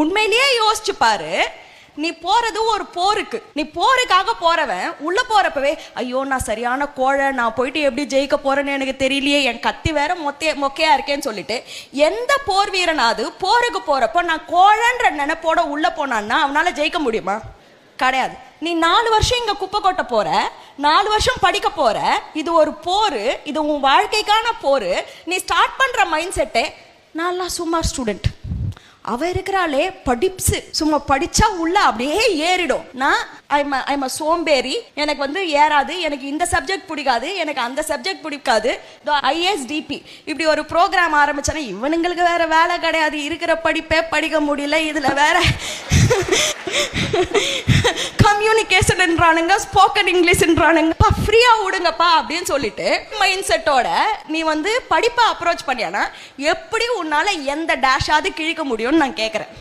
உண்மையிலேயே யோசிச்சு பாரு, நீ போறது ஒரு போருக்கு, நீ போருக்காக போறவன் உள்ள போறப்பவே ஐயோ நான் சரியான கோழை, நான் போயிட்டு எப்படி ஜெயிக்க போறேன்னு எனக்கு தெரியலையே, என் கத்தி வேற மொக்கையா இருக்கேன்னு சொல்லிட்டு எந்த போர் வீரனாவது போருக்கு போறப்போ நான் கோழன்ற நினைப்போட உள்ள போனான்னா அவனால ஜெயிக்க முடியுமா? கிடையாது. நீ 4 வருஷம் இங்க குப்பை கொட்ட போற, 4 வருஷம் படிக்க போற, இது ஒரு போரு, இது உன் வாழ்க்கைக்கான போரு. நீ ஸ்டார்ட் பண்ற மைண்ட் செட்டே நான் சும்மா ஸ்டூடெண்ட், அவ இருக்கிறாளே படிப்ஸ், சும்மா படிச்சா உள்ள அப்படியே ஏறிடும். நான் ஐம் சோம்பேறி, எனக்கு ஏறாது, எனக்கு இந்த சப்ஜெக்ட் பிடிக்காது, எனக்கு அந்த சப்ஜெக்ட் பிடிக்காது. ISDP இப்படி ஒரு ப்ரோக்ராம் ஆரம்பிச்சானே இவனுங்களுக்கு வேற வேலை கிடையாது, இருக்கிற படிப்பே படிக்க முடியல, இதுல வேற கம்யூனிகேஷன்ன்றானுங்க, ஸ்போக்கன் இங்கிலீஷ்ன்றானுங்க, ஃப்ரீயா விடுங்கப்பா அப்படின்னு சொல்லிட்டு மைண்ட் செட்டோட நீ படிப்பை அப்ரோச் பண்ணியானா எப்படி உன்னால எந்த டேஷாவது கிழிக்க முடியும்னு நான் கேட்கறேன்.